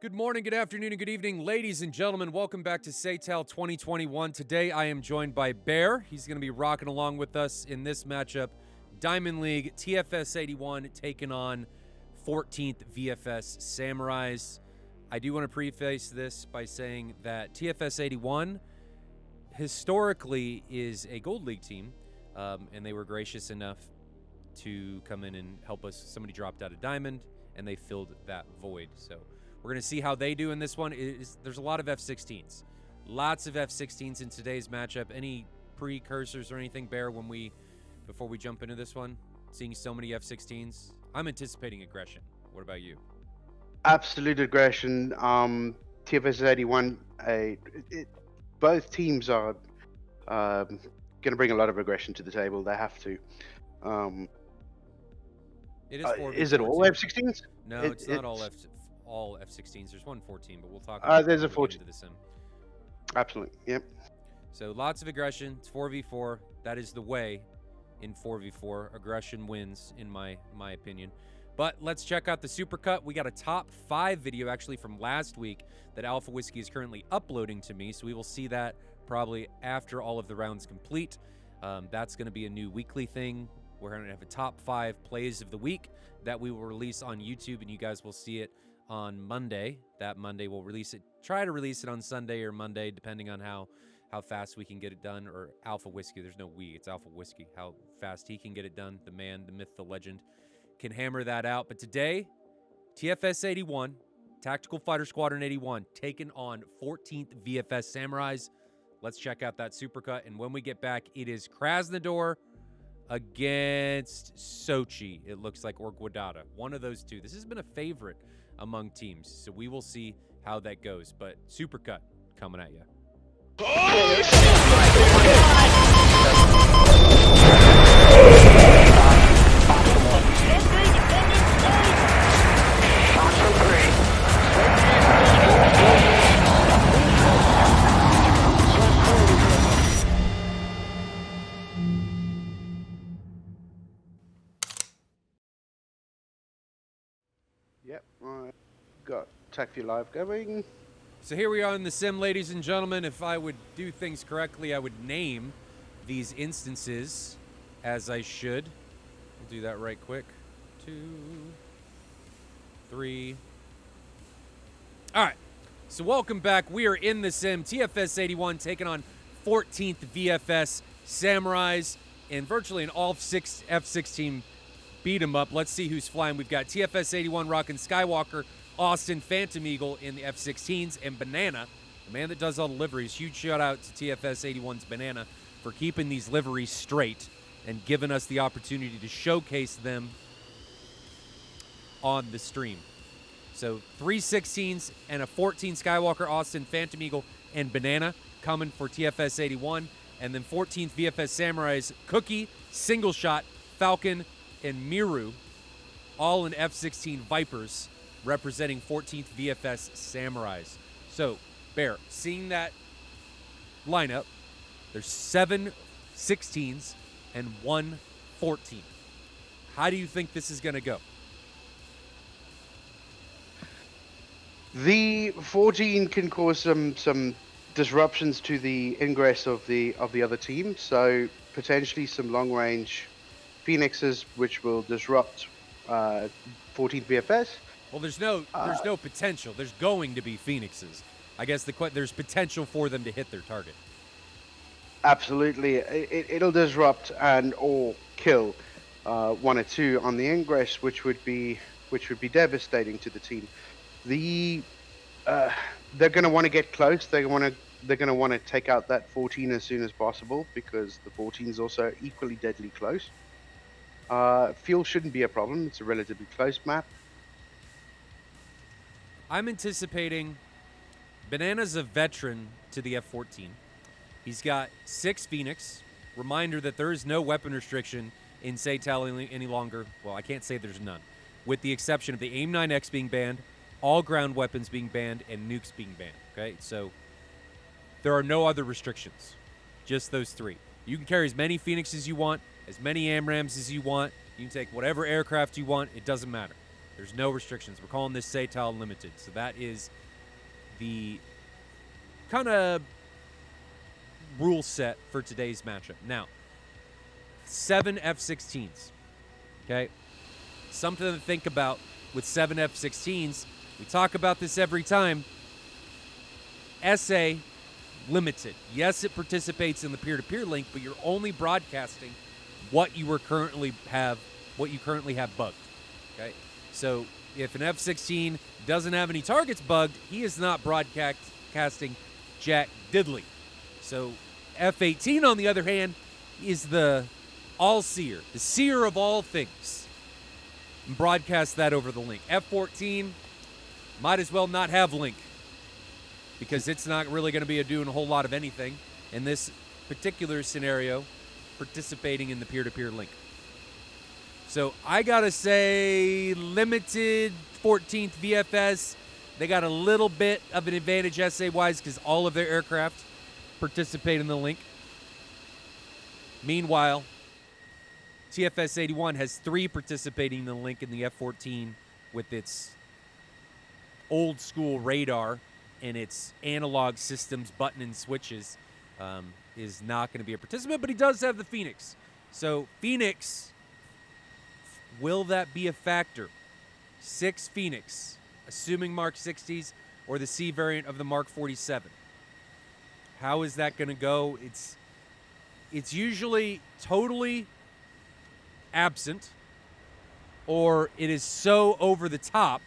Good morning, good afternoon, and good evening, ladies and gentlemen. Welcome back to SATAL 2021. Today, I am joined by Bear. He's going to be rocking along with us in this matchup. Diamond League, TFS 81 taking on 14th VFS Samurais. I do want to preface this by saying that TFS 81 historically is a Gold League team, and they were gracious enough to come in and help us. Somebody dropped out of Diamond, and they filled that void. So we're going to see how they do in this one. There's a lot of F-16s. Lots of F-16s in today's matchup. Any precursors or anything, Bear, before we jump into this one? Seeing so many F-16s? I'm anticipating aggression. What about you? Absolute aggression. TFS 81, both teams are going to bring a lot of aggression to the table. They have to. It is is it all F-16s? No, it's not all F-16s. There's one 14, but we'll talk about there's that a when we get 14. into the sim. Absolutely, yep. So lots of aggression. It's 4v4. That is the way in 4v4. Aggression wins, in my opinion. But let's check out the Supercut. We got a top 5 video actually from last week that Alpha Whiskey is currently uploading to me. So we will see that probably after all of the rounds complete. That's going to be a new weekly thing. We're going to have a top 5 plays of the week that we will release on YouTube, and you guys will see it on Monday. That Monday we'll release it. Try to release it on Sunday or Monday, depending on how fast we can get it done. Or Alpha Whiskey. There's no we. It's Alpha Whiskey. How fast he can get it done. The man, the myth, the legend can hammer that out. But today, TFS 81, Tactical Fighter Squadron 81, taking on 14th VFS Samurais. Let's check out that Supercut. And when we get back, it is Krasnodar against Sochi. It looks like, or Guadada. One of those two. This has been a favorite among teams, so we will see how that goes. But Supercut coming at you. Yep, got TACView Live going. So here we are in the sim, ladies and gentlemen. If I would do things correctly, I would name these instances as I should. We'll do that right quick. 2, 3. All right. So welcome back. We are in the sim. TFS 81 taking on 14th VFS Samurais in virtually an all F-16 beat 'em up. Let's see who's flying. We've got TFS 81 rocking Skywalker, Austin, Phantom Eagle in the F-16s, and Banana, the man that does all the liveries. Huge shout out to TFS 81's Banana for keeping these liveries straight and giving us the opportunity to showcase them on the stream. So 3 16s and a 14 Skywalker, Austin, Phantom Eagle, and Banana coming for TFS 81. And then 14th VFS Samurais, Cookie, Single Shot, Falcon, and Miru, all in F-16 Vipers, representing 14th VFS Samurais. So, Bear, seeing that lineup, there's 7 16s and 1 14. How do you think this is going to go? The 14 can cause some disruptions to the ingress of the other team, so potentially some long range Phoenixes which will disrupt 14th VFS. Well, there's no potential. There's going to be Phoenixes. I guess there's potential for them to hit their target. Absolutely, it'll disrupt and or kill 1 or 2 on the ingress, which would be devastating to the team. They're going to want to get close. They're going to want to take out that 14 as soon as possible, because the 14 is also equally deadly close. Fuel shouldn't be a problem. It's a relatively close map. I'm anticipating Banana's a veteran to the F-14. He's got 6 Phoenix. Reminder that there is no weapon restriction in SATAL any longer. Well, I can't say there's none, with the exception of the AIM-9X being banned, all ground weapons being banned, and nukes being banned. Okay, so there are no other restrictions, just those 3. You can carry as many Phoenixes as you want, as many AMRAAMs as you want. You can take whatever aircraft you want. It doesn't matter. There's no restrictions. We're calling this SATAL Limited. So that is the kind of rule set for today's matchup. Now, 7 F-16s. Okay? Something to think about with 7 F-16s. We talk about this every time. SA Limited. Yes, it participates in the peer-to-peer link, but you're only broadcasting what you currently have bugged. Okay? So if an F-16 doesn't have any targets bugged, he is not broadcasting jack diddly. So F-18, on the other hand, is the all-seer, the seer of all things. And broadcast that over the link. F-14 might as well not have link, because it's not really going to be doing a whole lot of anything in this particular scenario, participating in the peer-to-peer link. So I got to say limited 14th VFS. They got a little bit of an advantage SA-wise because all of their aircraft participate in the link. Meanwhile, TFS-81 has 3 participating in the link in the F-14 with its old-school radar and its analog systems, button and switches, is not going to be a participant, but he does have the Phoenix. So Phoenix, will that be a factor? 6 Phoenix, assuming Mark 60s or the C variant of the Mark 47. How is that going to go? It's usually totally absent, or it is so over the top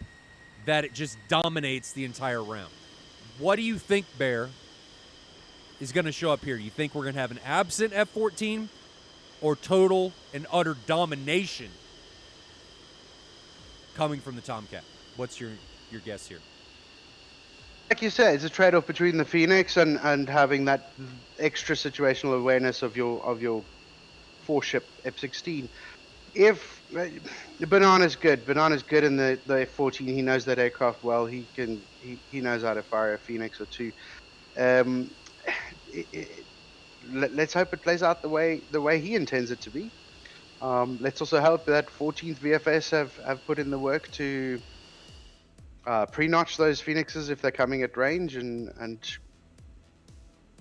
that it just dominates the entire round. What do you think, Bear, is going to show up here? Do you think we're going to have an absent F-14 or total and utter domination coming from the Tomcat? What's your guess here? Like you said, it's a trade-off between the Phoenix and having that extra situational awareness of your 4-ship F-16. If Banana's good in the F-14. He knows that aircraft well. He knows how to fire a Phoenix or 2. Let's hope it plays out the way he intends it to be. Let's also hope that 14th VFS have put in the work to pre-notch those Phoenixes if they're coming at range and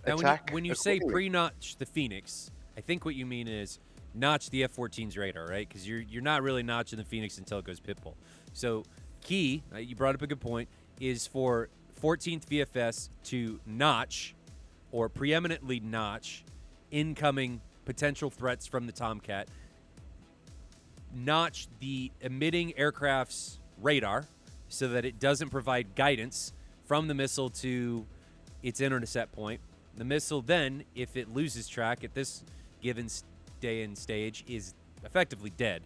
now, attack. when you say pre-notch the Phoenix, I think what you mean is notch the F-14's radar, right? Because you're not really notching the Phoenix until it goes pitbull. So key, you brought up a good point, is for 14th VFS to notch or preeminently notch incoming potential threats from the Tomcat, notch the emitting aircraft's radar so that it doesn't provide guidance from the missile to its intercept point. The missile then, if it loses track at this given day and stage, is effectively dead.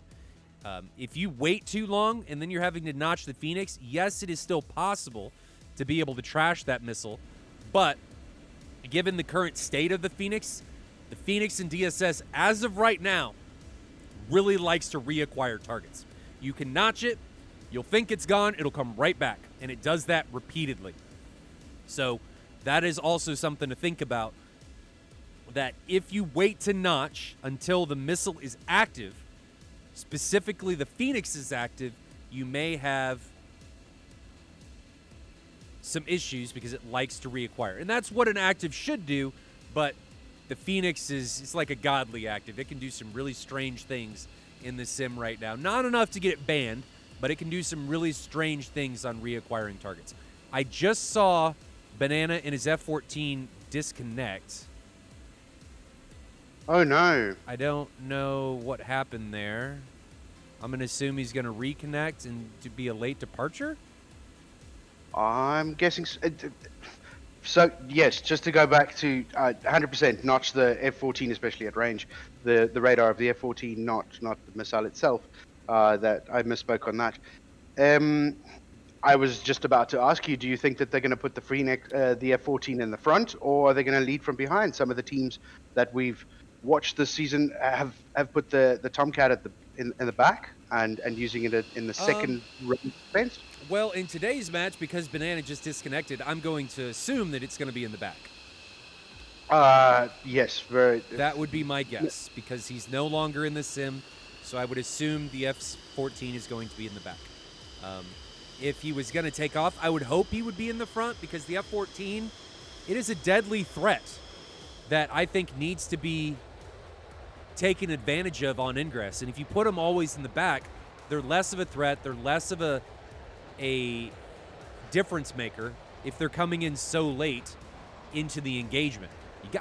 If you wait too long and then you're having to notch the Phoenix, yes, it is still possible to be able to trash that missile, but given the current state of the Phoenix in DSS, as of right now, really likes to reacquire targets. You can notch it, you'll think it's gone, it'll come right back, and it does that repeatedly. So that is also something to think about, that if you wait to notch until the missile is active, specifically the Phoenix is active, you may have some issues because it likes to reacquire. And that's what an active should do, but the Phoenix it's like a godly active. It can do some really strange things in the sim right now. Not enough to get it banned, but it can do some really strange things on reacquiring targets. I just saw Banana and his F-14 disconnect. Oh no. I don't know what happened there. I'm going to assume he's going to reconnect and to be a late departure? I'm guessing so. Yes, just to go back to 100% notch the F-14, especially at range. The radar of the F-14, not the missile itself. That I misspoke on that. I was just about to ask you, do you think that they're going to put the Phoenix, the F-14 in the front, or are they going to lead from behind? Some of the teams that we've watched this season have put the Tomcat in the back and using it in the second defense. Well, in today's match, because Banana just disconnected, I'm going to assume that it's going to be in the back. Yes, very. That would be my guess, because he's no longer in the sim, so I would assume the F-14 is going to be in the back. If he was going to take off, I would hope he would be in the front, because the F-14, it is a deadly threat that I think needs to be taken advantage of on ingress. And if you put them always in the back, they're less of a threat. They're less of a difference maker if they're coming in so late into the engagement.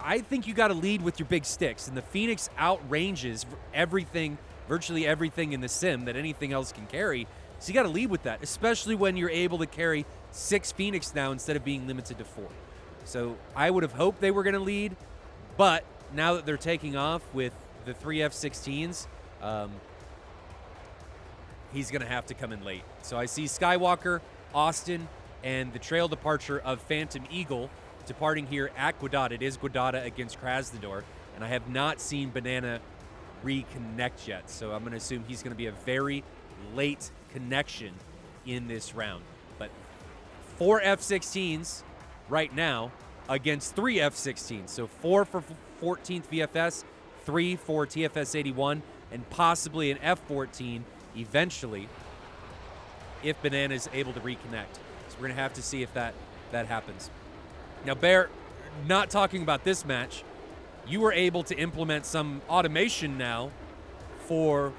I think you got to lead with your big sticks, and the Phoenix outranges everything, virtually everything in the sim that anything else can carry. So you got to lead with that, especially when you're able to carry 6 Phoenix now instead of being limited to 4. So I would have hoped they were going to lead, but now that they're taking off with the 3 F-16s, he's going to have to come in late. So I see Skywalker, Austin, and the trail departure of Phantom Eagle departing here at Guadada. It is Guadada against Krasnodar, and I have not seen Banana reconnect yet. So I'm going to assume he's going to be a very late connection in this round. But 4 F-16s right now against 3 F-16s. So 4 for 14th VFS, 3 for TFS-81, and possibly an F-14 eventually if Banana is able to reconnect. So we're going to have to see if that happens. Now, Bear, not talking about this match, you were able to implement some automation now for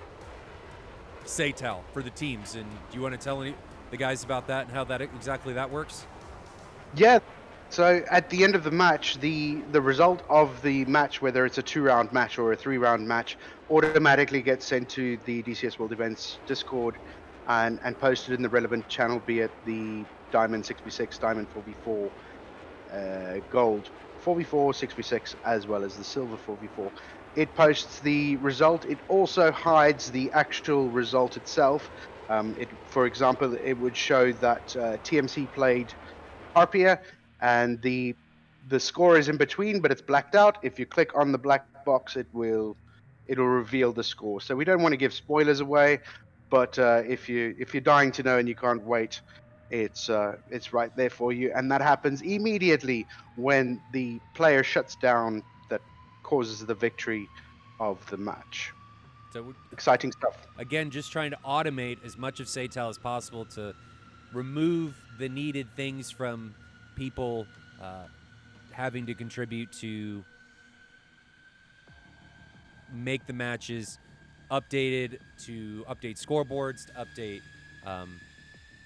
SATAL, for the teams. And do you want to tell the guys about that and how that exactly that works? Yeah. So at the end of the match, the result of the match, whether it's a 2-round match or a 3-round match, automatically gets sent to the DCS World Events Discord and posted in the relevant channel, be it the Diamond 6v6, Diamond 4v4, Gold 4v4, 6v6, as well as the Silver 4v4. It posts the result. It also hides the actual result itself. For example, it would show that TMC played Harpia, and the score is in between, but it's blacked out. If you click on the black box, it'll reveal the score. So we don't want to give spoilers away, but if you're dying to know and you can't wait, it's right there for you. And that happens immediately when the player shuts down, that causes the victory of the match. So exciting stuff. Again, just trying to automate as much of SATAL as possible to remove the needed things from people having to contribute to make the matches updated, to update scoreboards, to update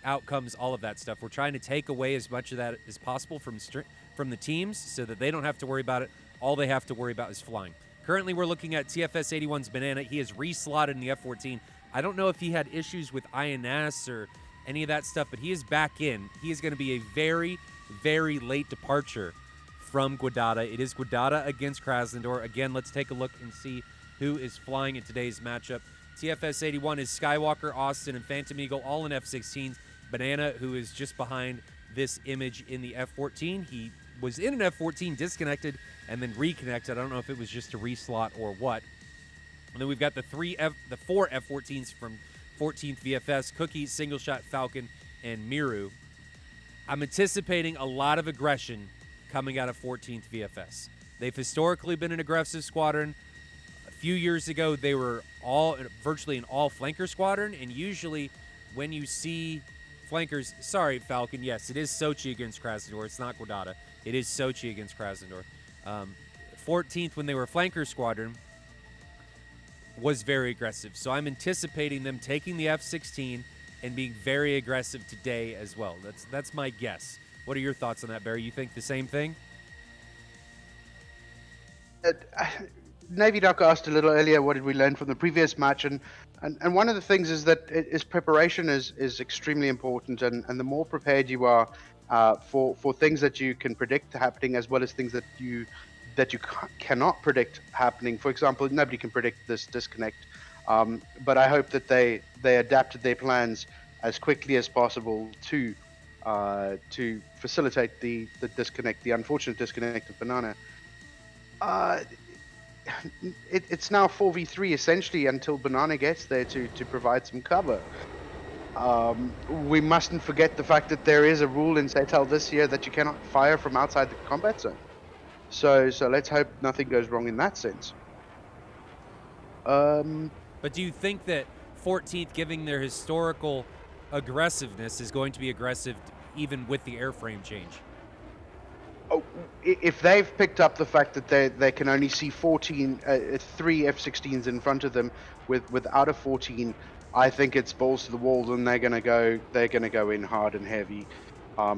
outcomes, all of that stuff. We're trying to take away as much of that as possible from the teams so that they don't have to worry about it. All they have to worry about is flying. Currently, we're looking at TFS-81's Banana. He is reslotted in the F-14. I don't know if he had issues with INS or any of that stuff, but he is back in. He is going to be a very, very late departure from Guadada. It is Guadada against Krasnodar. Again, let's take a look and see who is flying in today's matchup. TFS-81 is Skywalker, Austin, and Phantom Eagle, all in F-16s. Banana, who is just behind this image in the F-14. He was in an F-14, disconnected, and then reconnected. I don't know if it was just a reslot or what. And then we've got the 4 F-14s from 14th VFS, Cookie, Single Shot, Falcon, and Miru. I'm anticipating a lot of aggression coming out of 14th VFS. They've historically been an aggressive squadron. A few years ago, they were virtually an all flanker squadron, and usually when you see flankers, sorry, Falcon, yes, it is Sochi against Krasnodar. It's not Guadada. It is Sochi against Krasnodar. 14th, when they were a flanker squadron, was very aggressive. So I'm anticipating them taking the F-16 and being very aggressive today as well. That's my guess. What are your thoughts on that, Barry? You think the same thing? Navy Duck asked a little earlier, what did we learn from the previous match? And one of the things is that preparation is extremely important, and the more prepared you are for things that you can predict happening, as well as things that you cannot predict happening. For example, nobody can predict this disconnect, but I hope that they adapted their plans as quickly as possible to facilitate the disconnect, the unfortunate disconnect of Banana. It's now 4v3 essentially until Banana gets there to provide some cover. We mustn't forget the fact that there is a rule in SATAL this year that you cannot fire from outside the combat zone. So let's hope nothing goes wrong in that sense. But do you think that 14th, giving their historical aggressiveness is going to be aggressive even with the airframe change. Oh, if they've picked up the fact that they can only see 3 F-16s in front of them without a 14, I think it's balls to the walls, and they're gonna go in hard and heavy.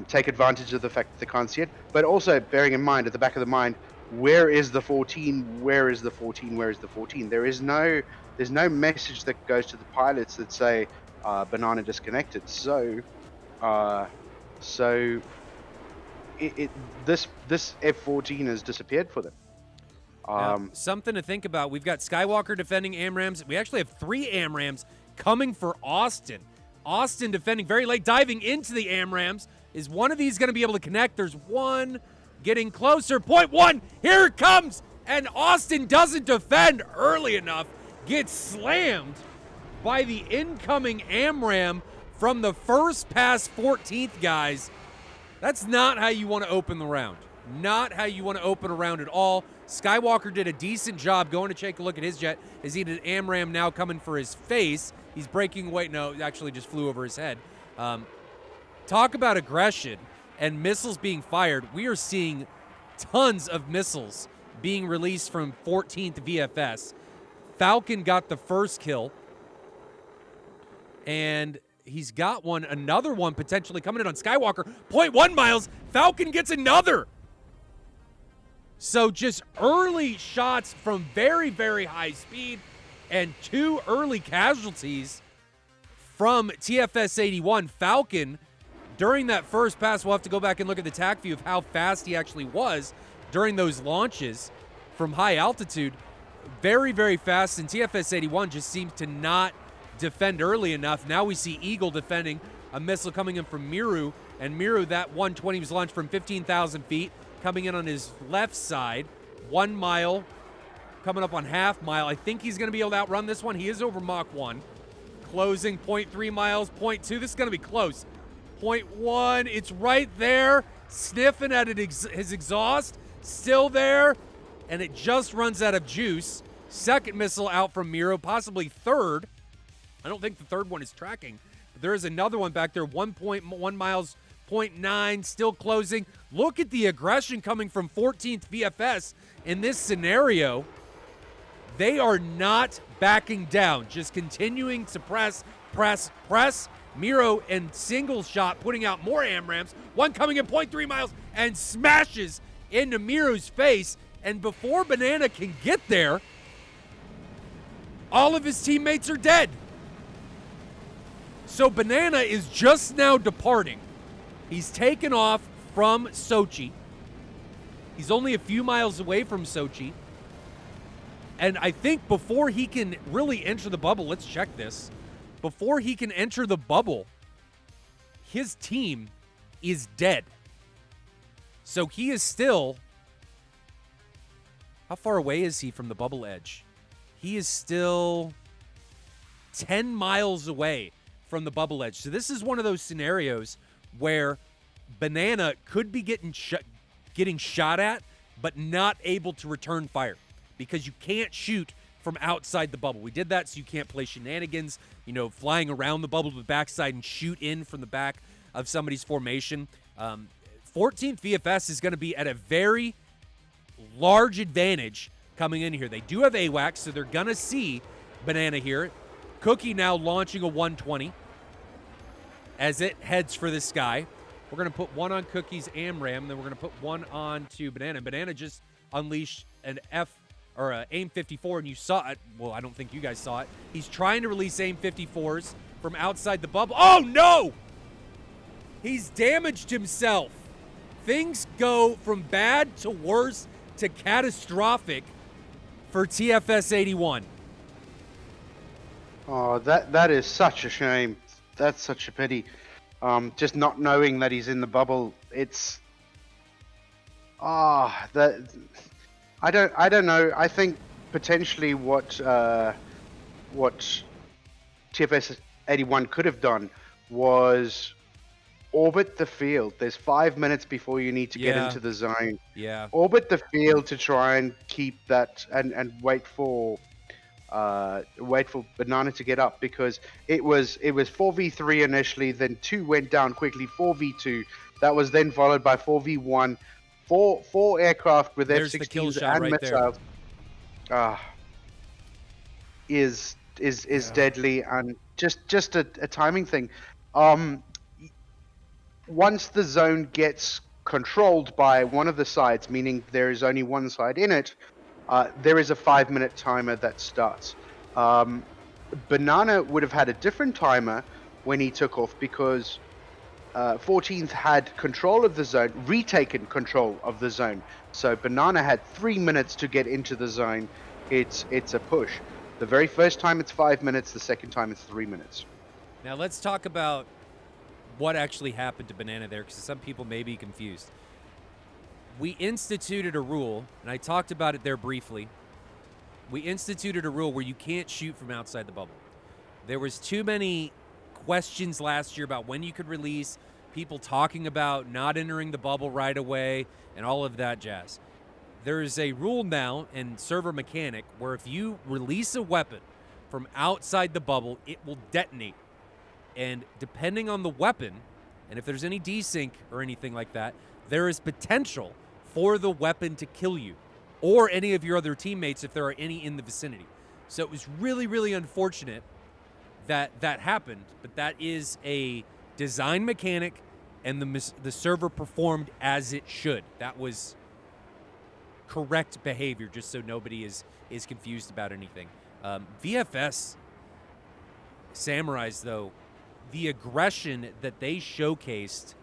Take advantage of the fact that they can't see it, but also bearing in mind, at the back of the mind, where is the 14? Where is the 14? Where is the 14? There's no message that goes to the pilots that say banana disconnected. So this F-14 has disappeared for them. Now, something to think about. We've got Skywalker defending AMRAAMs. We actually have 3 AMRAAMs coming for Austin. Austin defending very late, diving into the AMRAAMs. Is one of these going to be able to connect? There's one getting closer. Point 1, here it comes! And Austin doesn't defend early enough. Gets slammed by the incoming AMRAAM from the first pass 14th, guys. That's not how you want to open the round. Not how you want to open a round at all. Skywalker did a decent job going to take a look at his jet as he did an AMRAAM now coming for his face. He's breaking away. No, actually just flew over his head. Talk about aggression and missiles being fired. We are seeing tons of missiles being released from 14th VFS. Falcon got the first kill. And he's got another one potentially coming in on Skywalker. 0.1 miles. Falcon gets another. So just early shots from very, very high speed and 2 early casualties from TFS-81. Falcon, during that first pass, we'll have to go back and look at the TAC view of how fast he actually was during those launches from high altitude. Very, very fast, and TFS-81 just seems to not defend early enough. Now we see Eagle defending a missile coming in from Miru, and Miru, that 120 was launched from 15,000 feet, coming in on his left side. 1 mile, coming up on half mile. I think he's going to be able to outrun this one. He is over Mach 1. Closing 0.3 miles, 0.2. This is going to be close. 0.1, it's right there. Sniffing at his exhaust. Still there. And it just runs out of juice. Second missile out from Miro, possibly third. I don't think the third one is tracking. But there is another one back there. 1.1 miles, 0.9, still closing. Look at the aggression coming from 14th VFS in this scenario. They are not backing down, just continuing to press. Miro and single shot putting out more AMRAAMs. One coming in 0.3 miles and smashes into Miro's face. And before Banana can get there, all of his teammates are dead. So Banana is just now departing. He's taken off from Sochi. He's only a few miles away from Sochi. And I think before he can really enter the bubble, let's check this. Before he can enter the bubble, his team is dead. So he is still... How far away is he from the bubble edge? He is still 10 miles away from the bubble edge. So this is one of those scenarios where Banana could be getting shot at, but not able to return fire because you can't shoot from outside the bubble. We did that so you can't play shenanigans, flying around the bubble to the backside and shoot in from the back of somebody's formation. 14th VFS is going to be at a very large advantage coming in here. They do have AWACS, so they're going to see Banana here. Cookie now launching a 120 as it heads for the sky. We're going to put one on Cookie's AMRAAM, then we're going to put one on to Banana. Banana just unleashed an AIM 54, and you saw it. Well, I don't think you guys saw it. He's trying to release AIM 54s from outside the bubble. Oh, no! He's damaged himself. Things go from bad to worse to catastrophic for TFS-81. Oh, that is such a shame. That's such a pity. Just not knowing that he's in the bubble. It's that I don't know. I think potentially what TFS-81 could have done was orbit the field. There's 5 minutes before you need to get into the zone. Yeah. Orbit the field to try and keep that and wait for wait for Banana to get up, because it was 4v3 initially, then 2 went down quickly, 4v2. That was then followed by 4v1, four aircraft with There's the kill F-16s shot and right there. missiles. Is Yeah. deadly, and just a timing thing. Once the zone gets controlled by one of the sides, meaning there is only one side in it, there is a 5-minute timer that starts. Banana would have had a different timer when he took off, because 14th had control of the zone, retaken control of the zone. So Banana had 3 minutes to get into the zone. It's a push. The very first time it's 5 minutes, the second time it's 3 minutes. Now let's talk about what actually happened to Banana there, because some people may be confused. We instituted a rule, and I talked about it there briefly. We instituted a rule where you can't shoot from outside the bubble. There was too many questions last year about when you could release, people talking about not entering the bubble right away, and all of that jazz. There is a rule now in server mechanic where if you release a weapon from outside the bubble, it will detonate. And depending on the weapon, and if there's any desync or anything like that, there is potential for the weapon to kill you or any of your other teammates if there are any in the vicinity. So it was really, really unfortunate that that happened, but that is a design mechanic, and the server performed as it should. That was correct behavior, just so nobody is confused about anything. VFS Samurais, though, the aggression that they showcased,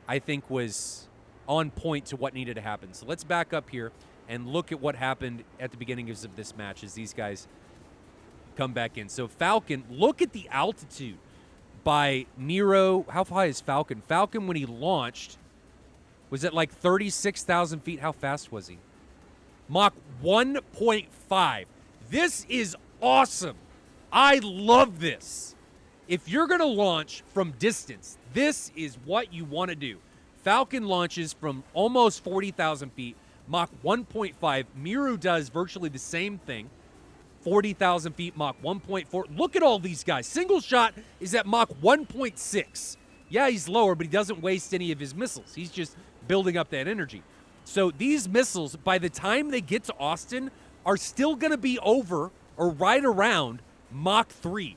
I think, was on point to what needed to happen. So let's back up here and look at what happened at the beginning of this match as these guys come back in. So Falcon, look at the altitude by Nero. How high is Falcon? Falcon, when he launched, was at like 36,000 feet. How fast was he? Mach 1.5. This is awesome. I love this. If you're going to launch from distance, this is what you want to do. Falcon launches from almost 40,000 feet, Mach 1.5. Miru does virtually the same thing, 40,000 feet, Mach 1.4. Look at all these guys. Single shot is at Mach 1.6. Yeah, he's lower, but he doesn't waste any of his missiles. He's just building up that energy. So these missiles, by the time they get to Austin, are still going to be over or right around Mach 3,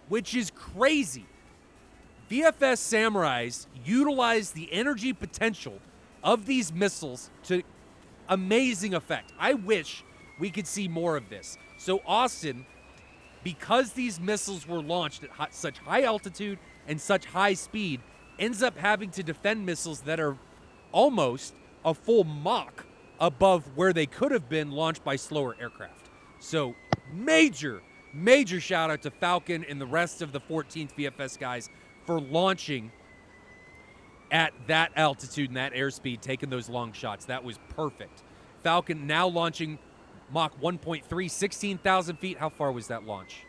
which is crazy. VFS Samurais utilize the energy potential of these missiles to amazing effect. I wish we could see more of this. So Austin, because these missiles were launched at such high altitude and such high speed, ends up having to defend missiles that are almost a full Mach above where they could have been launched by slower aircraft. So major shout out to Falcon and the rest of the 14th VFS guys for launching at that altitude and that airspeed, taking those long shots. That was perfect. Falcon now launching Mach 1.3, 16,000 feet. How far was that launch?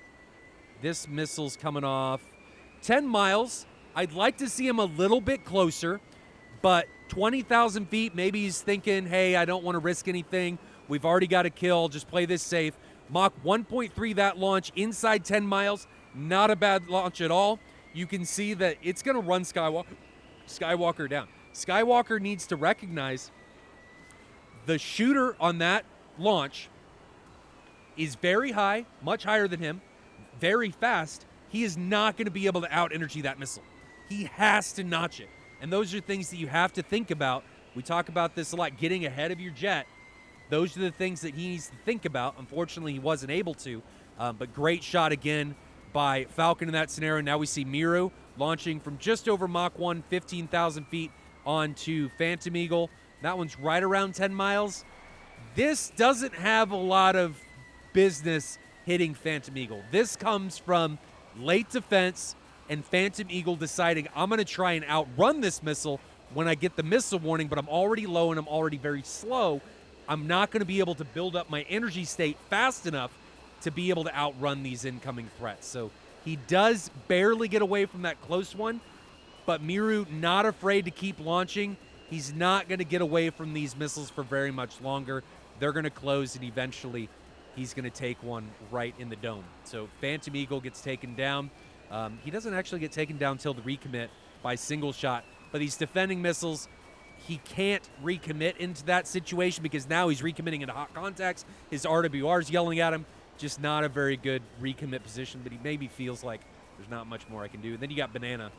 This missile's coming off 10 miles. I'd like to see him a little bit closer, but 20,000 feet, maybe he's thinking, hey, I don't want to risk anything. We've already got a kill. Just play this safe. Mach 1.3, that launch inside 10 miles. Not a bad launch at all. You can see that it's going to run Skywalker down. Skywalker needs to recognize the shooter on that launch is very high, much higher than him, very fast. He is not going to be able to out-energy that missile. He has to notch it. And those are things that you have to think about. We talk about this a lot, getting ahead of your jet. Those are the things that he needs to think about. Unfortunately, he wasn't able to. But great shot again by Falcon in that scenario. Now we see Miru launching from just over Mach 1, 15,000 feet onto Phantom Eagle. That one's right around 10 miles. This doesn't have a lot of business hitting Phantom Eagle. This comes from late defense and Phantom Eagle deciding, I'm going to try and outrun this missile when I get the missile warning, but I'm already low and I'm already very slow. I'm not going to be able to build up my energy state fast enough to be able to outrun these incoming threats. So he does barely get away from that close one, but Miru not afraid to keep launching. He's not going to get away from these missiles for very much longer. They're going to close and eventually he's going to take one right in the dome. So Phantom Eagle gets taken down. He doesn't actually get taken down till the recommit by single shot, but these defending missiles, he can't recommit into that situation because now he's recommitting into hot contacts. His RWR's yelling at him. Just not a very good recommit position, but he maybe feels like there's not much more I can do. And then you got Banana.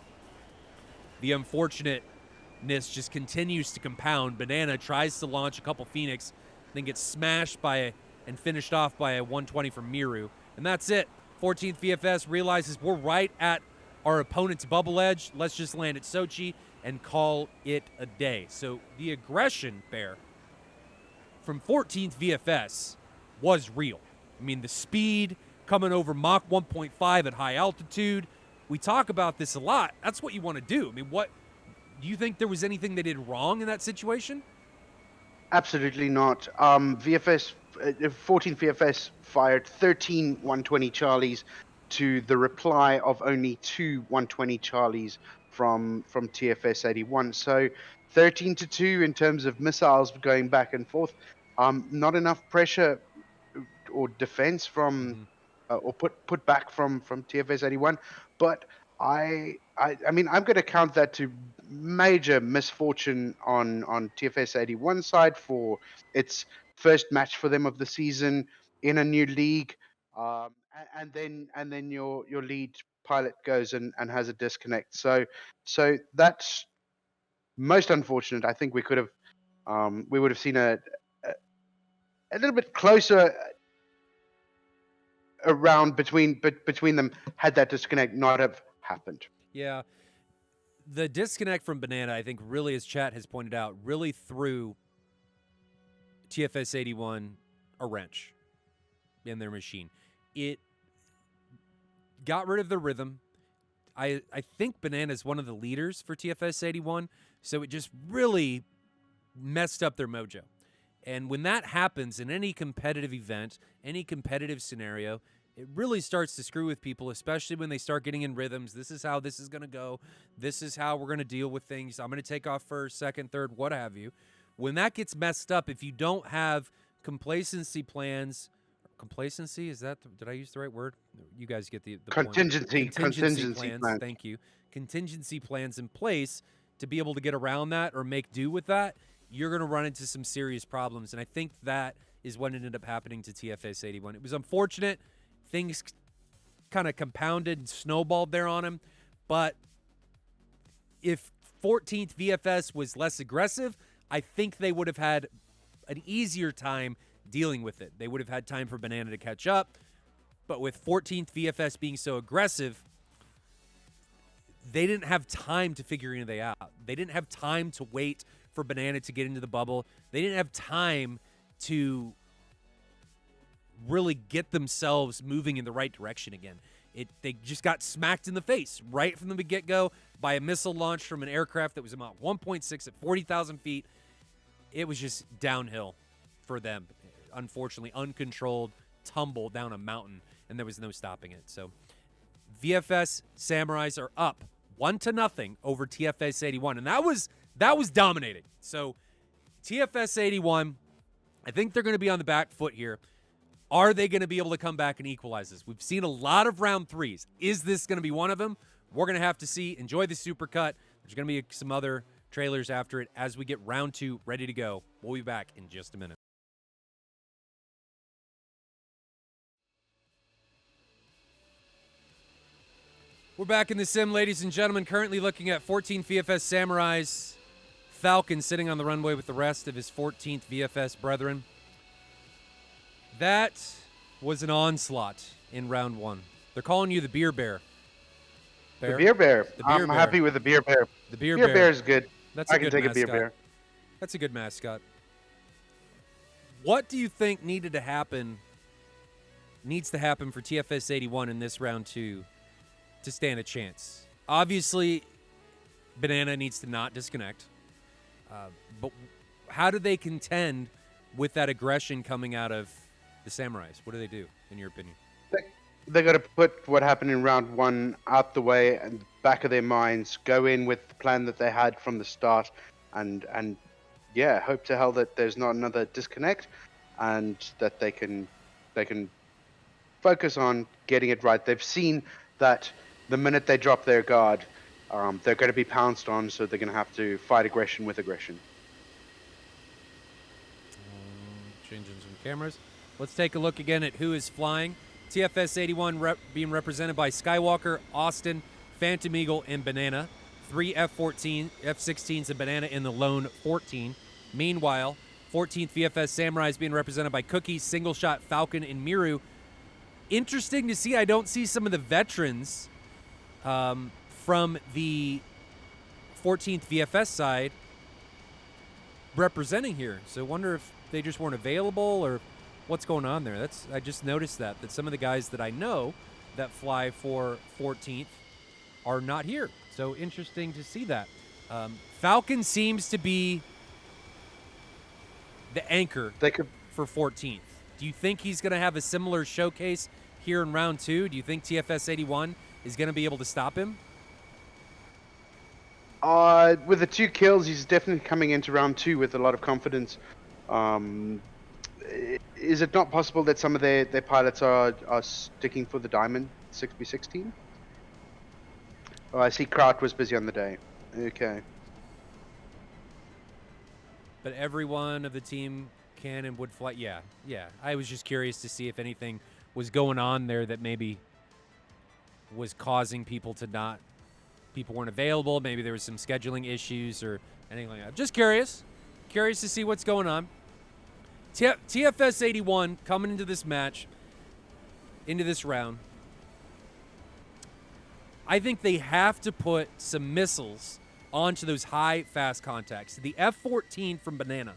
The unfortunateness just continues to compound. Banana tries to launch a couple Phoenix, then gets smashed by and finished off by a 120 from Miru. And that's it. 14th VFS realizes we're right at our opponent's bubble edge. Let's just land at Sochi and call it a day. So the aggression, Bear, from 14th VFS was real. I mean, the speed coming over Mach 1.5 at high altitude. We talk about this a lot. That's what you want to do. I mean, what do you think there was anything they did wrong in that situation? Absolutely not. VFS, 14 VFS fired 13 120 Charlies to the reply of only 2 120 Charlies from TFS 81. So 13 to 2 in terms of missiles going back and forth. Not enough pressure or defense from or put back from TFS 81. But I mean, I'm going to count that to major misfortune on TFS 81 side for its first match for them of the season in a new league, and then your lead pilot goes and has a disconnect. So that's most unfortunate. I think we could have we would have seen a little bit closer around between them had that disconnect not have happened. Yeah. The disconnect from Banana, I think, really, as chat has pointed out, really threw TFS 81 a wrench in their machine. It got rid of the rhythm. I think Banana is one of the leaders for TFS 81, so it just really messed up their mojo. And when that happens in any competitive event, any competitive scenario, it really starts to screw with people, especially when they start getting in rhythms. This is how this is going to go. This is how we're going to deal with things. I'm going to take off first, second, third, what have you. When that gets messed up, if you don't have complacency plans, complacency, is that, did I use the right word? You guys get the contingency point. Contingency plans. Thank you. Contingency plans in place to be able to get around that or make do with that, you're going to run into some serious problems. And I think that is what ended up happening to TFS 81. It was unfortunate. Things kind of compounded and snowballed there on him. But if 14th VFS was less aggressive, I think they would have had an easier time dealing with it. They would have had time for Banana to catch up. But with 14th VFS being so aggressive, they didn't have time to figure anything out. They didn't have time to wait for Banana to get into the bubble. They didn't have time to really get themselves moving in the right direction again. They just got smacked in the face right from the get-go by a missile launched from an aircraft that was about 1.6 at 40,000 feet. It was just downhill for them. Unfortunately, uncontrolled tumble down a mountain, and there was no stopping it. So VFS Samurais are up 1-0 over TFS 81, and that was dominating. So TFS 81, I think they're going to be on the back foot here. Are they going to be able to come back and equalize this? We've seen a lot of round threes. Is this going to be one of them? We're going to have to see. Enjoy the supercut. There's going to be some other trailers after it as we get round 2 ready to go. We'll be back in just a minute. We're back in the sim, ladies and gentlemen. Currently looking at 14th VFS Samurais. Falcon sitting on the runway with the rest of his 14th VFS brethren. That was an onslaught in round 1. They're calling you the Beer Bear. The Beer Bear. The Beer I'm Bear. happy with the Beer Bear. The Beer Bear is good. That's I a can good take mascot. a Beer Bear. That's a good mascot. What do you think needs to happen for TFS 81 in this round 2 to stand a chance? Obviously, Banana needs to not disconnect. But how do they contend with that aggression coming out of the Samurais? What do they do, in your opinion? They got to put what happened in round 1 out the way and back of their minds, go in with the plan that they had from the start, and yeah, hope to hell that there's not another disconnect, and that they can focus on getting it right. They've seen that the minute they drop their guard, they're going to be pounced on, so they're going to have to fight aggression with aggression. Changing some cameras. Let's take a look again at who is flying. TFS 81 being represented by Skywalker, Austin, Phantom Eagle, and Banana. 3 F-14, F-16s, and Banana in the lone 14. Meanwhile, 14th VFS Samurai is being represented by Cookie, Single Shot, Falcon, and Miru. Interesting to see. I don't see some of the veterans from the 14th VFS side representing here. So I wonder if they just weren't available or what's going on there. I just noticed that some of the guys that I know that fly for 14th are not here. So interesting to see that. Falcon seems to be the anchor for 14th. Do you think he's going to have a similar showcase here in round 2? Do you think TFS 81 is going to be able to stop him? With the 2 kills, he's definitely coming into round 2 with a lot of confidence. Is it not possible that some of their pilots are sticking for the diamond 6v16? Oh, I see Kraut was busy on the day. Okay. But every one of the team can and would fly. Yeah. I was just curious to see if anything was going on there that maybe was causing people weren't available. Maybe there was some scheduling issues or anything like that. Just curious to see what's going on. TFS 81 coming into this match, into this round. I think they have to put some missiles onto those high, fast contacts. The F-14 from Banana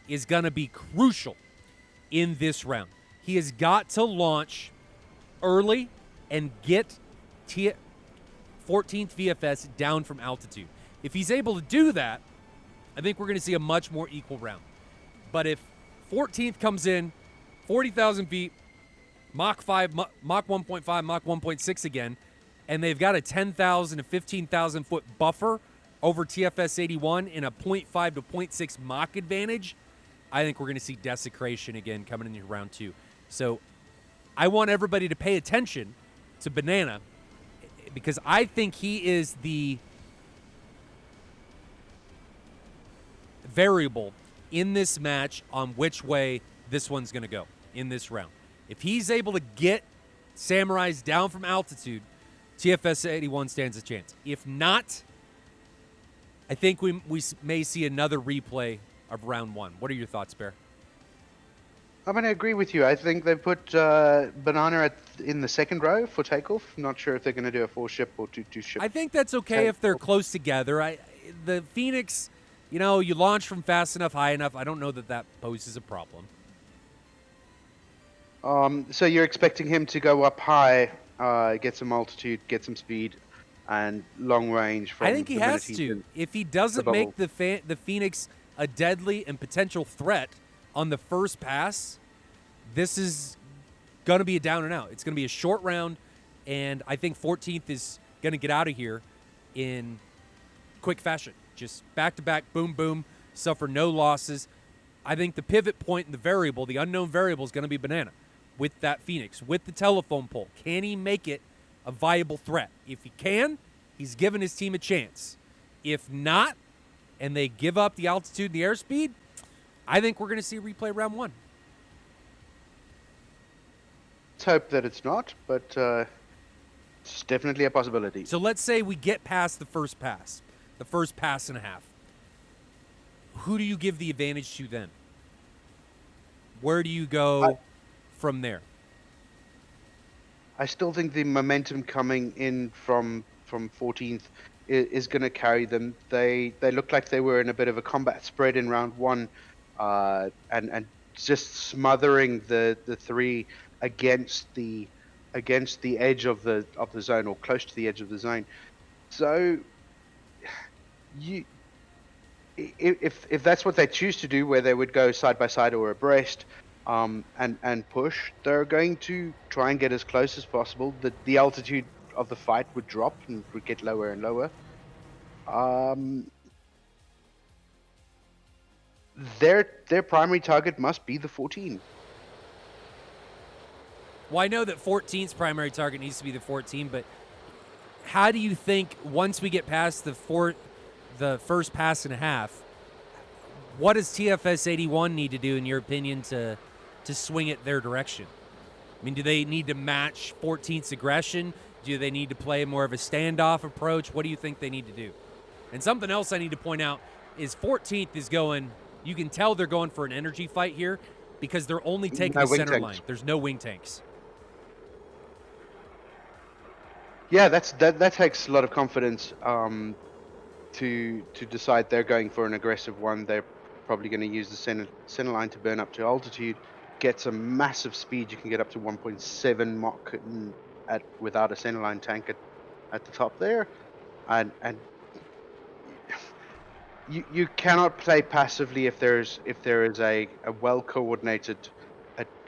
is going to be crucial in this round. He has got to launch early and get 14th VFS down from altitude. If he's able to do that, I think we're going to see a much more equal round. But if 14th comes in 40,000 feet, Mach 5, Mach 1.5, Mach 1.6 again, and they've got a 10,000 to 15,000 foot buffer over TFS 81 in a 0.5 to 0.6 Mach advantage, I think we're going to see desecration again coming into round 2. So I want everybody to pay attention to Banana because I think he is the variable in this match on which way this one's going to go in this round. If he's able to get Samurais down from altitude, TFS 81 stands a chance. If not, I think we may see another replay of round 1. What are your thoughts, Bear? I'm going to agree with you. I think they've put Banana in the second row for takeoff. Not sure if they're going to do a 4-ship or 2-ship. I think that's okay if they're close together. The Phoenix, you launch from fast enough, high enough. I don't know that poses a problem. So you're expecting him to go up high, get some altitude, get some speed, and long range. From I think he has to. If he doesn't make the Phoenix a deadly and potential threat on the first pass, this is going to be a down and out. It's going to be a short round, and I think 14th is going to get out of here in quick fashion. Just back-to-back, boom, boom, suffer no losses. I think the pivot point in the variable, the unknown variable, is going to be Banana with that Phoenix, with the telephone pole. Can he make it a viable threat? If he can, he's given his team a chance. If not, and they give up the altitude and the airspeed, I think we're going to see a replay round 1. Let's hope that it's not, but it's definitely a possibility. So let's say we get past the first pass and a half. Who do you give the advantage to then? Where do you go from there? I still think the momentum coming in from 14th is going to carry them. They look like they were in a bit of a combat spread in round 1, and just smothering the 3 against the edge of the zone, or close to the edge of the zone. So if that's what they choose to do, where they would go side by side or abreast, and push, they're going to try and get as close as possible. The altitude of the fight would drop and would get lower and lower. Their primary target must be the 14. Well, I know that 14's primary target needs to be the 14, but how do you think once we get past the first pass and a half, what does TFS 81 need to do, in your opinion, to swing it their direction? I mean, do they need to match 14th's aggression? Do they need to play more of a standoff approach? What do you think they need to do? And something else I need to point out is 14th is going, you can tell they're going for an energy fight here because they're only taking the center line. There's no wing tanks. Yeah, that takes a lot of confidence to decide they're going for an aggressive one. They're probably going to use the center line to burn up to altitude, get some massive speed. You can get up to 1.7 Mach without a center line tank at the top there, and you cannot play passively if there is a well coordinated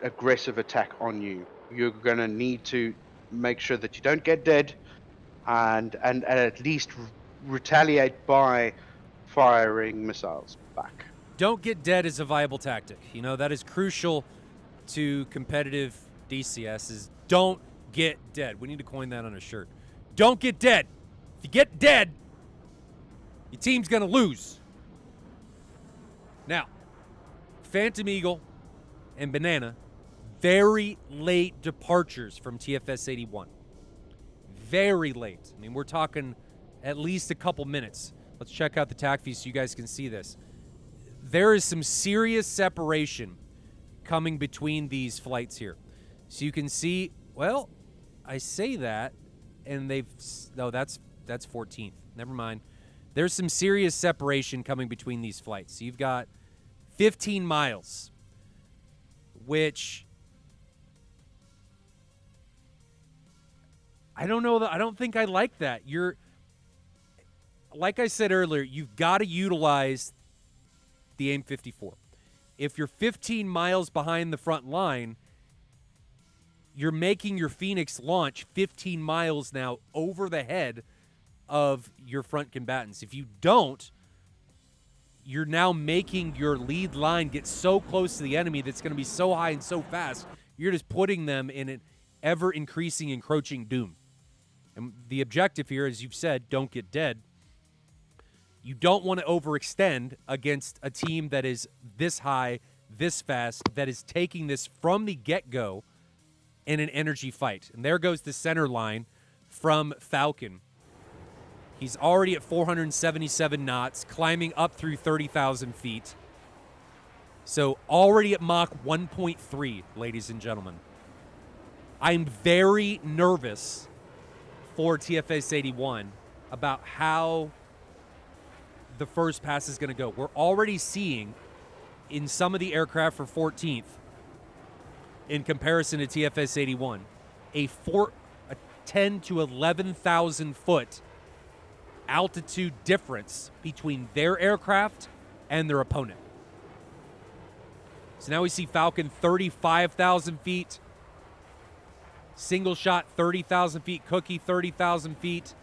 aggressive attack on you. You're going to need to make sure that you don't get dead, and at least retaliate by firing missiles back. Don't get dead is a viable tactic. You know, that is crucial to competitive DCS, is don't get dead. We need to coin that on a shirt. Don't get dead. If you get dead, your team's going to lose. Now, Phantom Eagle and Banana, very late departures from TFS 81. Very late. I mean, we're talking at least a couple minutes. Let's check out the tac view so you guys can see this. There is some serious separation coming between these flights here. So you can see, well, I say that, and no, that's 14th. Never mind. There's some serious separation coming between these flights. So you've got 15 miles, which I don't know. I don't think I like that. Like I said earlier, you've got to utilize the AIM-54. If you're 15 miles behind the front line, you're making your Phoenix launch 15 miles now over the head of your front combatants. If you don't, you're now making your lead line get so close to the enemy that's going to be so high and so fast, you're just putting them in an ever-increasing, encroaching doom. And the objective here, as you've said, don't get dead. You don't want to overextend against a team that is this high, this fast, that is taking this from the get-go in an energy fight. And there goes the center line from Falcon. He's already at 477 knots, climbing up through 30,000 feet. So already at Mach 1.3, ladies and gentlemen. I'm very nervous for TFS 81 about how the first pass is going to go. We're already seeing in some of the aircraft for 14th, in comparison to TFS 81, a 10 to 11,000 foot altitude difference between their aircraft and their opponent. So now we see Falcon 35,000 feet, single shot 30,000 feet, Cookie 30,000 feet,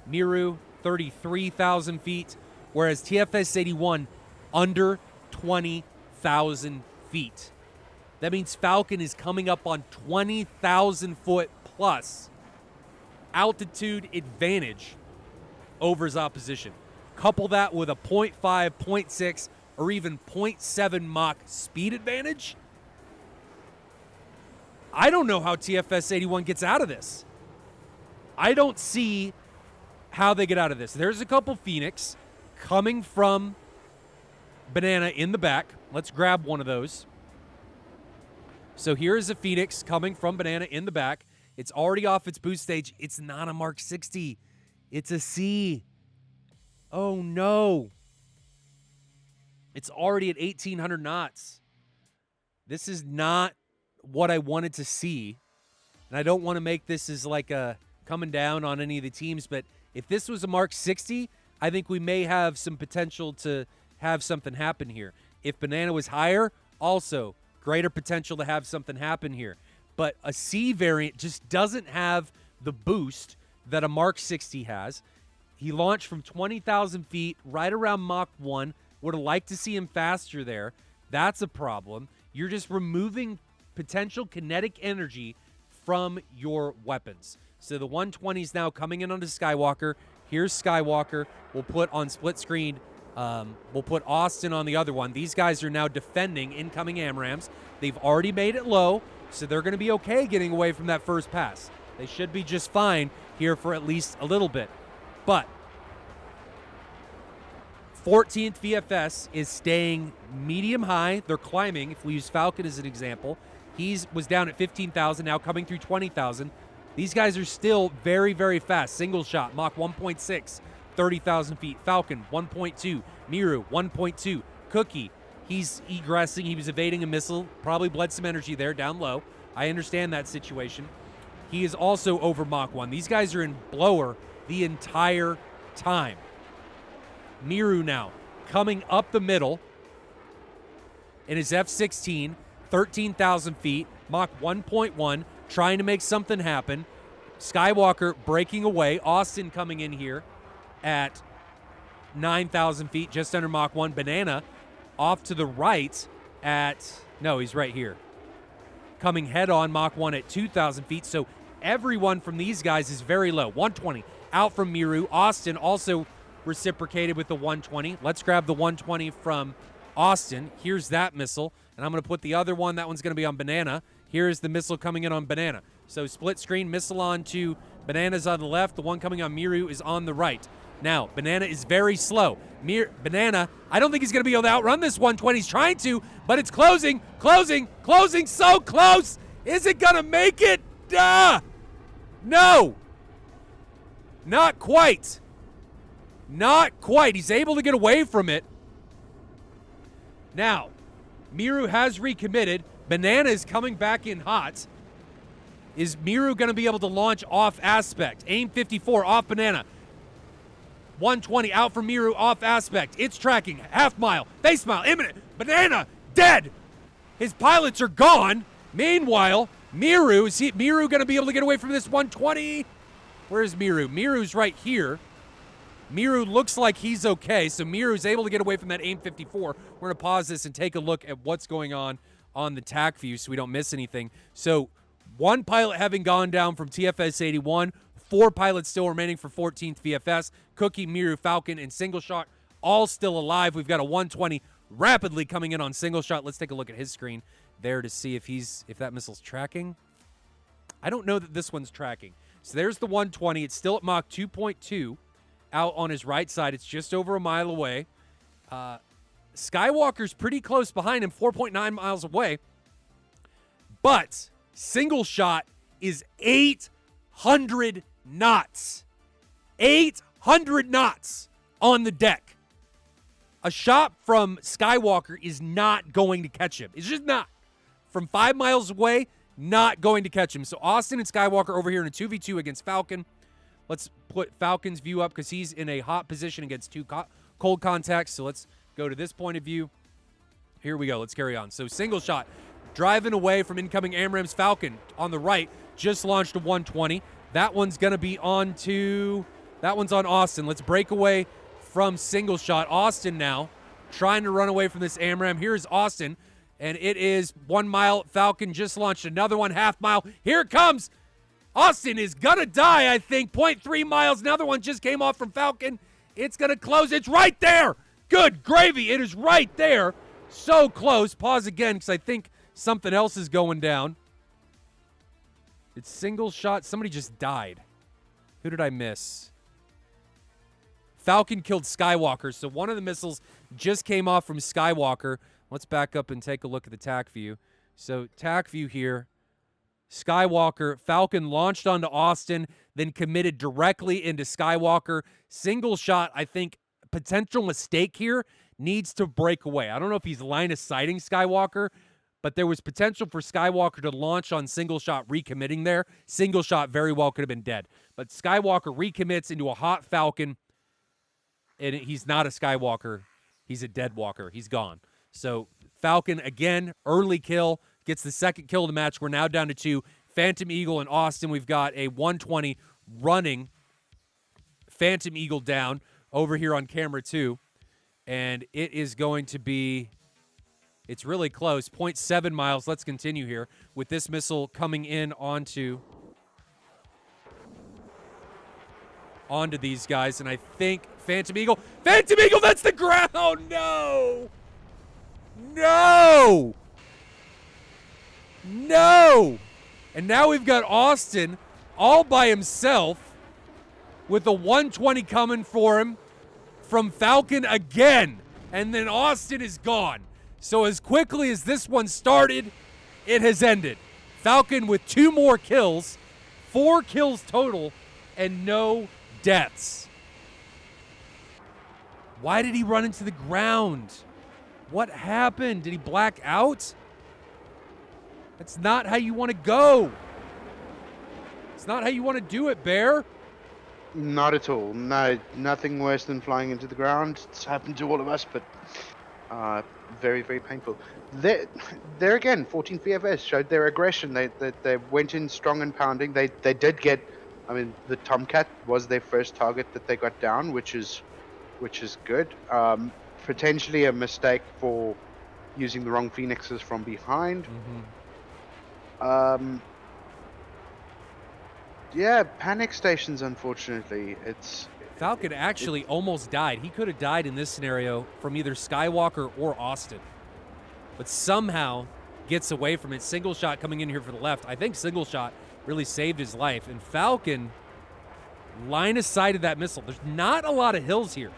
Miru 33,000 feet, whereas TFS 81 under 20,000 feet. That means Falcon is coming up on 20,000 foot plus altitude advantage over his opposition. Couple that with a 0.5, 0.6, or even 0.7 Mach speed advantage. I don't know how TFS 81 gets out of this. I don't see how they get out of this. There's a couple Phoenix coming from Banana in the back. Let's grab one of those. So here's a Phoenix coming from Banana in the back. It's already off its boost stage. It's not a Mark 60. It's a C. Oh, no. It's already at 1,800 knots. This is not what I wanted to see. And I don't want to make this as like a coming down on any of the teams, but if this was a Mark 60, I think we may have some potential to have something happen here. If Banana was higher, also greater potential to have something happen here. But a C variant just doesn't have the boost that a Mark 60 has. He launched from 20,000 feet, right around Mach 1. Would have liked to see him faster there. That's a problem. You're just removing potential kinetic energy from your weapons. So the 120 is now coming in onto Skywalker. Here's Skywalker. We'll put on split screen. We'll put Austin on the other one. These guys are now defending incoming AMRAAMs. They've already made it low, so they're going to be okay getting away from that first pass. They should be just fine here for at least a little bit. But 14th VFS is staying medium high. They're climbing. If we use Falcon as an example, was down at 15,000, now coming through 20,000. These guys are still very, very fast. Single shot, Mach 1.6, 30,000 feet. Falcon, 1.2. Miru, 1.2. Cookie, he's egressing. He was evading a missile. Probably bled some energy there down low. I understand that situation. He is also over Mach 1. These guys are in blower the entire time. Miru now coming up the middle in his F-16, 13,000 feet, Mach 1.1, trying to make something happen. Skywalker breaking away. Austin coming in here at 9,000 feet, just under Mach 1. Banana off to the right no, he's right here. Coming head on Mach 1 at 2,000 feet. So everyone from these guys is very low. 120 out from Miru. Austin also reciprocated with the 120. Let's grab the 120 from Austin. Here's that missile. And I'm going to put the other one. That one's going to be on Banana. Here's the missile coming in on Banana. So split screen, missile on to Banana's on the left. The one coming on Miru is on the right. Now, Banana is very slow. Banana, I don't think he's going to be able to outrun this 120. He's trying to, but it's closing, so close. Is it going to make it? No. Not quite. Not quite. He's able to get away from it. Now, Miru has recommitted. Banana is coming back in hot. Is Miru going to be able to launch off aspect? Aim 54 off Banana. 120 out from Miru off aspect. It's tracking. Half mile. Base mile. Imminent. Banana dead. His pilots are gone. Meanwhile, Miru, is Miru going to be able to get away from this 120? Where's Miru? Miru's right here. Miru looks like he's okay, so Miru's able to get away from that AIM 54. We're going to pause this and take a look at what's going on the TAC view so we don't miss anything. So one pilot having gone down from TFS 81, 4 pilots still remaining for 14th VFS. Cookie, Miru, Falcon, and Single Shot all still alive. We've got a 120 rapidly coming in on Single Shot. Let's take a look at his screen there to see if that missile's tracking. I don't know that this one's tracking. So there's the 120. It's still at Mach 2.2 out on his right side. It's just over a mile away. Skywalker's pretty close behind him, 4.9 miles away. But Single Shot is 800 knots. 800 knots on the deck. A shot from Skywalker is not going to catch him. It's just not. From 5 miles away, not going to catch him. So Austin and Skywalker over here in a 2v2 against Falcon. Let's put Falcon's view up because he's in a hot position against 2 cold contacts. So let's go to this point of view. Here we go. Let's carry on. So Single Shot driving away from incoming AMRAAMs. Falcon on the right just launched a 120. That one's going to be on Austin. Let's break away from Single Shot. Austin now trying to run away from this AMRAAM. Here's Austin, and it is 1 mile. Falcon just launched another one, half mile. Here it comes. Austin is going to die, I think. 0.3 miles. Another one just came off from Falcon. It's going to close. It's right there. Good gravy. It is right there. So close. Pause again because I think something else is going down. It's Single Shot. Somebody just died. Who did I miss? Falcon killed Skywalker. So one of the missiles just came off from Skywalker. Let's back up and take a look at the TAC view. So TAC view here. Skywalker, Falcon launched onto Austin, then committed directly into Skywalker. Single Shot, I think, potential mistake here, needs to break away. I don't know if he's line of sighting Skywalker, but there was potential for Skywalker to launch on Single Shot recommitting there. Single Shot very well could have been dead. But Skywalker recommits into a hot Falcon, and he's not a Skywalker. He's a dead walker. He's gone. So Falcon, again, early kill, gets the second kill of the match. We're now down to 2. Phantom Eagle and Austin. We've got a 120 running Phantom Eagle down over here on camera 2. And it is going to be It's really close. 0.7 miles. Let's continue here with this missile coming in onto these guys, and I think Phantom Eagle, that's the ground. No! And now we've got Austin all by himself with a 120 coming for him from Falcon again, and then Austin is gone. So as quickly as this one started, it has ended. Falcon with 2 more kills, 4 kills total, and no deaths. Why did he run into the ground? What happened? Did he black out? That's not how you want to go. It's not how you want to do it, Bear. Not at all. No, nothing worse than flying into the ground. It's happened to all of us, but very, very painful. There again, 14th VFS showed their aggression. They went in strong and pounding. They did get, I mean, the Tomcat was their first target that they got down, which is good. Potentially a mistake for using the wrong Phoenixes from behind. Yeah, panic stations, unfortunately. Falcon actually almost died. He could have died in this scenario from either Skywalker or Austin, but somehow gets away from it. Single shot coming in here for the left. I think single shot really saved his life, and Falcon line of sighted that missile. There's not a lot of hills here.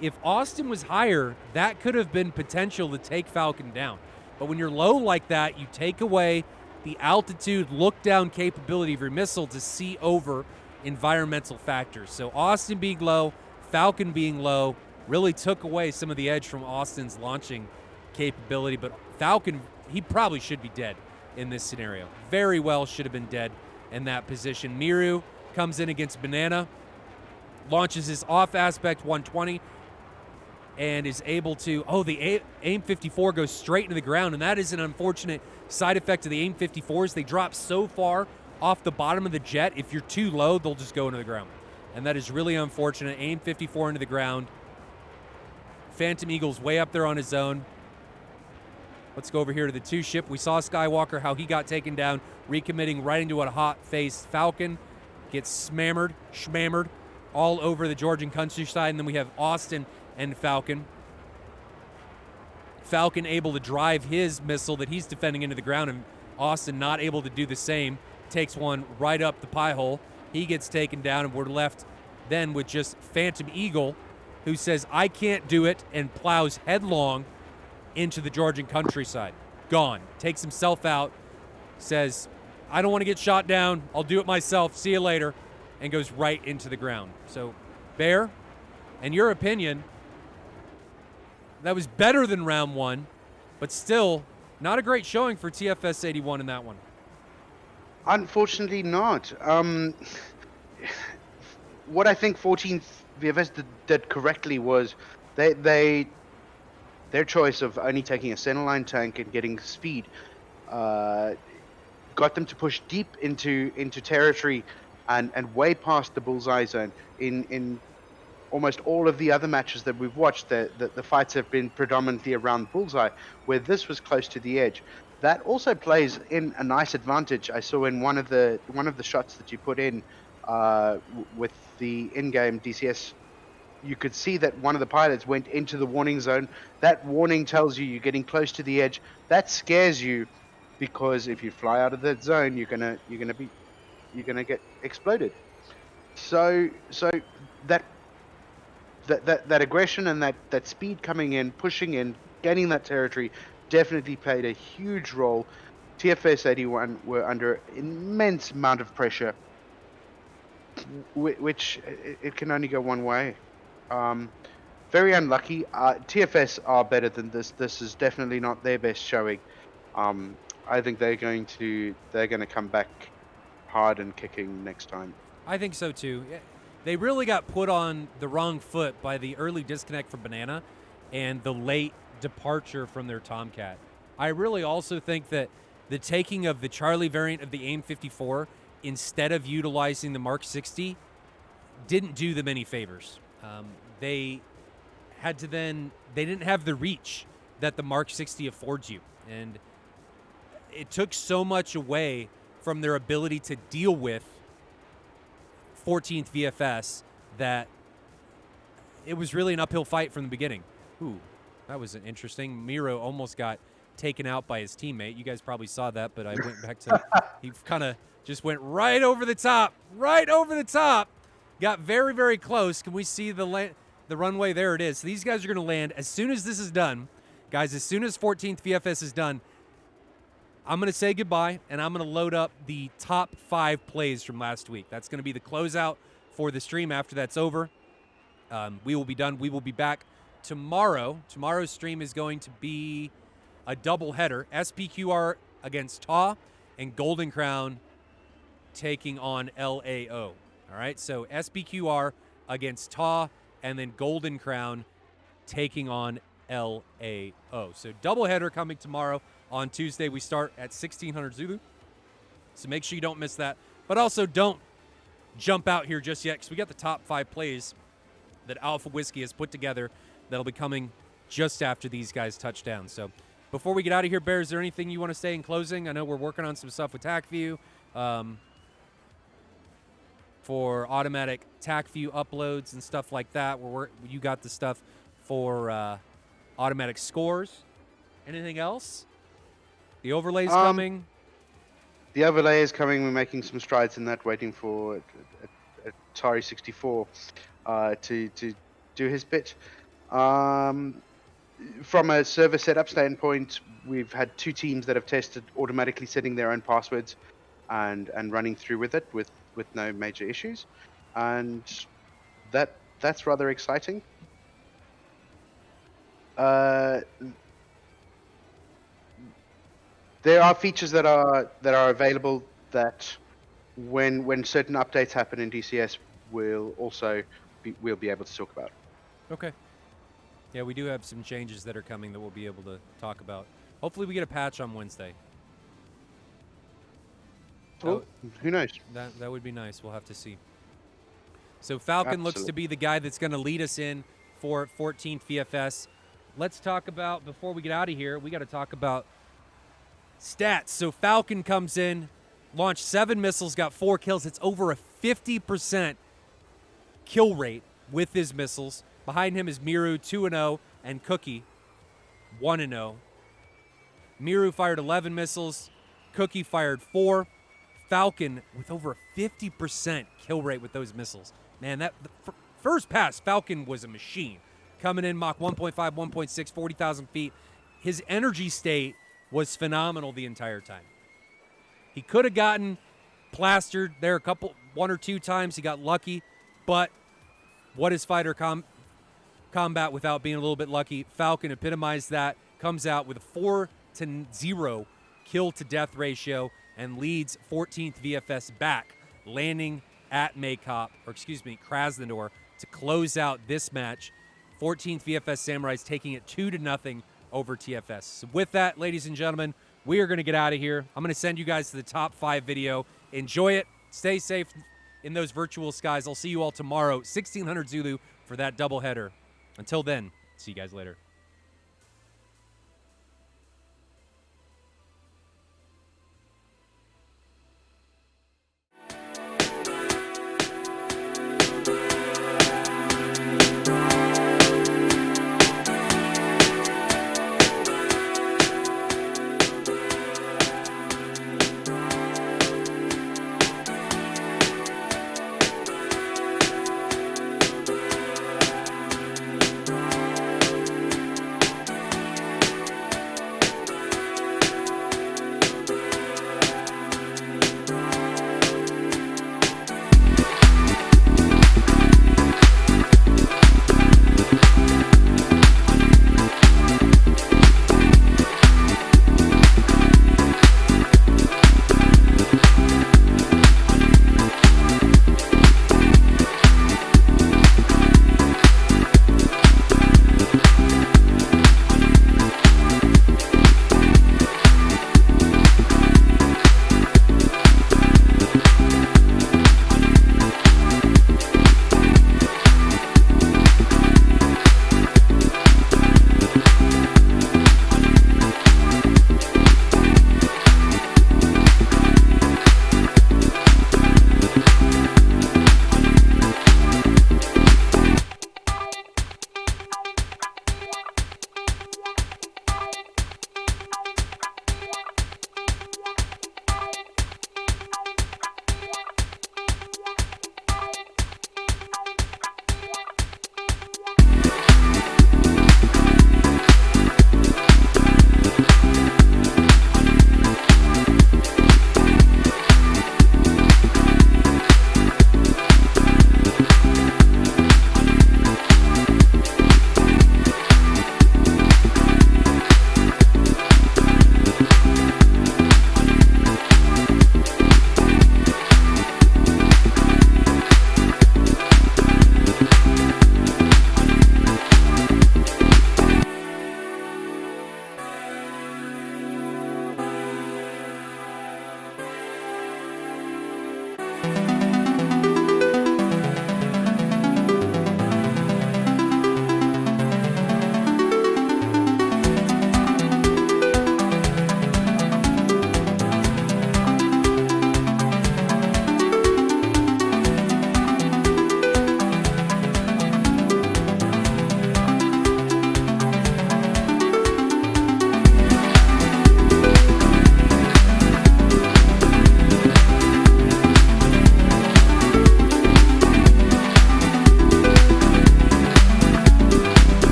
If Austin was higher, that could have been potential to take Falcon down. But when you're low like that, you take away the altitude look down capability of your missile to see over environmental factors. So Austin being low, Falcon being low, really took away some of the edge from Austin's launching capability. But Falcon, he probably should be dead in this scenario. Very well should have been dead in that position. Miru comes in against Banana, launches his off aspect 120, and is able to, the AIM 54 goes straight into the ground, and that is an unfortunate side effect of the AIM 54s. They drop so far off the bottom of the jet, if you're too low, they'll just go into the ground. And that is really unfortunate. AIM 54 into the ground. Phantom Eagle's way up there on his own. Let's go over here to the 2 ship. We saw Skywalker, how he got taken down, recommitting right into a hot-faced Falcon. Gets schmammered all over the Georgian countryside. And then we have Austin and Falcon. Falcon able to drive his missile that he's defending into the ground, and Austin not able to do the same. Takes one right up the pie hole. He gets taken down, and we're left then with just Phantom Eagle, who says, I can't do it, and plows headlong into the Georgian countryside. Gone. Takes himself out, says, I don't want to get shot down. I'll do it myself. See you later. And goes right into the ground. So, Bear, in your opinion, that was better than round 1, but still not a great showing for TFS 81 in that one. Unfortunately not. What I think 14th VFS did correctly was their choice of only taking a centerline tank and getting speed got them to push deep into territory and way past the bullseye zone. In almost all of the other matches that we've watched, the fights have been predominantly around bullseye, where this was close to the edge. That also plays in a nice advantage. I saw in one of the shots that you put in with the in-game DCS, you could see that one of the pilots went into the warning zone. That warning tells you you're getting close to the edge. That scares you, because if you fly out of that zone, you're gonna get exploded. So that aggression and that speed coming in, pushing in, gaining that territory, definitely played a huge role. TFS 81 were under immense amount of pressure, which it can only go one way. Very unlucky. TFS are better than this. This is definitely not their best showing. I think they're going to come back hard and kicking next time. I think so too. They really got put on the wrong foot by the early disconnect from Banana and the late departure from their Tomcat. I really also think that the taking of the Charlie variant of the AIM 54 instead of utilizing the Mark 60 didn't do them any favors. They didn't have the reach that the Mark 60 affords you. And it took so much away from their ability to deal with 14th VFS that it was really an uphill fight from the beginning. Ooh, that was interesting. Miro almost got taken out by his teammate. You guys probably saw that, but I went back to he kind of just went right over the top. Got very, very close. Can we see the runway? There it is. So these guys are going to land as soon as this is done. Guys, as soon as 14th VFS is done, I'm going to say goodbye, and I'm going to load up the top 5 plays from last week. That's going to be the closeout for the stream after that's over. We will be done. We will be back tomorrow. Tomorrow's stream is going to be a double header. SPQR against TA and Golden Crown taking on LAO. All right, so SPQR against TA and then Golden Crown taking on LAO. So double header coming tomorrow. On Tuesday, we start at 1600 Zulu. So make sure you don't miss that. But also don't jump out here just yet because we got the top 5 plays that Alpha Whiskey has put together that'll be coming just after these guys touch down. So before we get out of here, Bear, is there anything you want to say in closing? I know we're working on some stuff with TACView for automatic TACView uploads and stuff like that. You got the stuff for automatic scores. Anything else? The overlay's coming. The overlay is coming. We're making some strides in that, waiting for Atari 64 to do his bit. From a server setup standpoint, we've had 2 teams that have tested automatically setting their own passwords and running through with it with no major issues, and that's rather exciting. There are features that are available that when certain updates happen in DCS, we'll be able to talk about. Okay. Yeah, we do have some changes that are coming that we'll be able to talk about. Hopefully we get a patch on Wednesday. Well, who knows? That would be nice. We'll have to see. So Falcon looks to be the guy that's going to lead us in for 14th VFS. Let's talk about, before we get out of here, we got to talk about stats. So Falcon comes in, launched 7 missiles, got 4 kills. It's over a 50% kill rate with his missiles. Behind him is Miru, 2-0, and Cookie, 1-0. Miru fired 11 missiles. Cookie fired 4. Falcon with over a 50% kill rate with those missiles. Man, the first pass, Falcon was a machine. Coming in Mach 1.5, 1.6, 40,000 feet. His energy state was phenomenal the entire time. He could have gotten plastered there 1 or 2 times. He got lucky, but what is fighter combat without being a little bit lucky? Falcon epitomized that, comes out with a 4-0 kill to death ratio and leads 14th VFS back, landing at Krasnodar to close out this match. 14th VFS Samurais taking it 2-0 over TFS. So with that, ladies and gentlemen, we are going to get out of here. I'm going to send you guys to the top 5 video. Enjoy it. Stay safe in those virtual skies. I'll see you all tomorrow, 1600 Zulu, for that doubleheader. Until then, see you guys later.